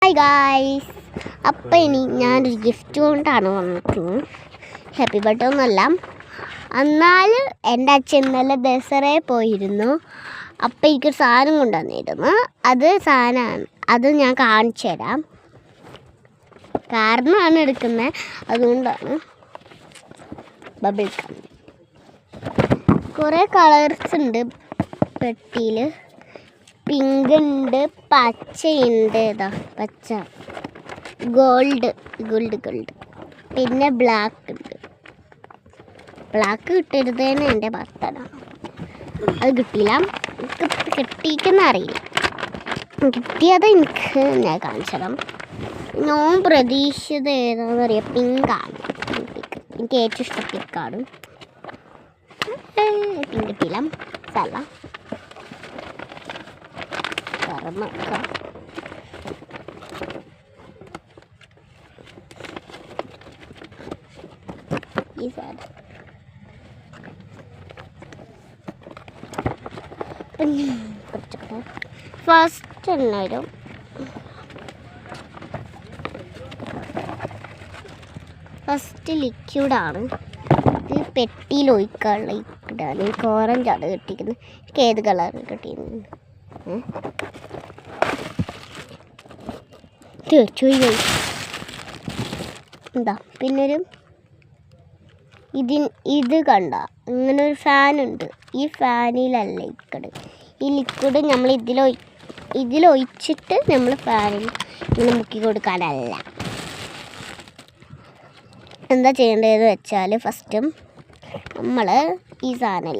Hi guys, അപ്പം ഇനി ഞാനൊരു ഗിഫ്റ്റ് കൊണ്ടാണ് വന്നിരിക്കുന്നത്. ഹാപ്പി ബർത്ത്ഡേ ഒന്നുമല്ല, എന്നാൽ എൻ്റെ അച്ഛൻ ഇന്നലെ ദസറയിൽ പോയിരുന്നു. അപ്പം എനിക്കൊരു സാധനം കൊണ്ടുവന്നിരുന്നു. സാധനമാണ് അത് ഞാൻ കാണിച്ചു തരാം. കാരണമാണ് എടുക്കുന്നത്, അതുകൊണ്ടാണ്. ബബിൾ ഗം കുറേ കളേഴ്സ് ഉണ്ട് പെട്ടിയിൽ. പിങ്ക് ഉണ്ട്, പച്ചയുണ്ട്, ഇതാ പച്ച, ഗോൾഡ്, പിന്നെ ബ്ലാക്ക് ഉണ്ട്. ബ്ലാക്ക് കിട്ടരുതെന്ന് എൻ്റെ ഭർത്താവ്, അത് കിട്ടിയില്ല. കിട്ടിയിട്ടെന്ന് അറിയില്ല, കിട്ടിയത് ഞാൻ കാണിച്ചതാണ്. ഞാൻ പ്രതീക്ഷിച്ചത് ഏതാണെന്ന് അറിയാം, പിങ്കാണ്. എനിക്ക് ഏറ്റവും ഇഷ്ടം പിങ്കാണ്. പിങ്ക് കിട്ടിയില്ല, സ്ഥല ഈ സാധനം ഫസ്റ്റ് എന്നാലും ഫസ്റ്റ് ലിക്വിഡാണ്. ഇത് പെട്ടിയിൽ ഒഴിക്കാനുള്ള ലിക്വിഡാണ്. എനിക്ക് ഓറഞ്ചാണ് കിട്ടിയിരിക്കുന്നത്. എനിക്ക് ഏത് കളറാണ് കിട്ടിയിരുന്നത്? എന്താ പിന്നൊരു ഇത് കണ്ട, ഇങ്ങനെ ഒരു ഫാനുണ്ട്. ഈ ഫാനിലല്ല ലിക്വിഡ്. ഈ ലിക്വിഡ് നമ്മൾ ഇതിലൊഴിച്ചിട്ട് നമ്മൾ ഫാനിൽ ഇങ്ങനെ മുക്കി കൊടുക്കാനല്ല. എന്താ ചെയ്യേണ്ടതെന്ന് വെച്ചാൽ, ഫസ്റ്റ് നമ്മൾ ഈ സാധനം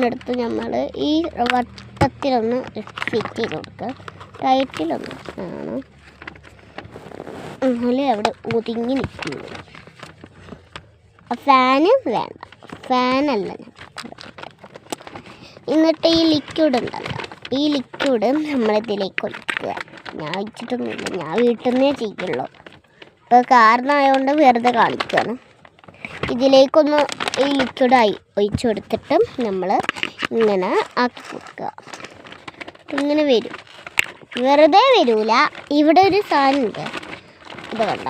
എടുത്ത് നമ്മൾ ഈ വട്ടത്തിലൊന്ന് ഫിറ്റ് ചെയ്ത് കൊടുക്കുക. ടൈറ്റിലൊന്ന് ആണ്, എന്നാലേ അവിടെ ഒതുങ്ങി നിൽക്കുന്നു. ഫാന് വേണ്ട, ഫാനല്ല. എന്നിട്ട് ഈ ലിക്വിഡ് ഉണ്ടല്ലോ, ഈ ലിക്വിഡ് നമ്മളിതിലേക്ക് ഒഴിക്കുക. ഞാൻ ഒഴിച്ചിട്ടൊന്നുമില്ല, ഞാൻ വീട്ടിൽ നിന്നേ ചെയ്യുള്ളൂ. ഇപ്പോൾ കാരണമായതുകൊണ്ട് വെറുതെ കാണിക്കുകയാണ്. ഇതിലേക്കൊന്ന് ഈ ലിക്വിഡായി ഒഴിച്ചു കൊടുത്തിട്ട് നമ്മൾ ഇങ്ങനെ ആക്കി കൊടുക്കുക. ഇങ്ങനെ വരും, വെറുതെ വരൂല. ഇവിടെ ഒരു സാധനമുണ്ട്, ഇത് കണ്ട,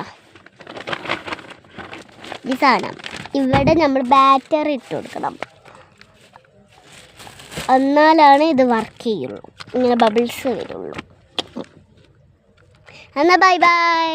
ഈ സാധനം ഇവിടെ നമ്മൾ ബാറ്ററി ഇട്ട് കൊടുക്കണം, എന്നാലാണ് ഇത് വർക്ക് ചെയ്യുള്ളൂ, ഇങ്ങനെ ബബിൾസ് വരുള്ളൂ. എന്നാൽ ബൈ ബൈ.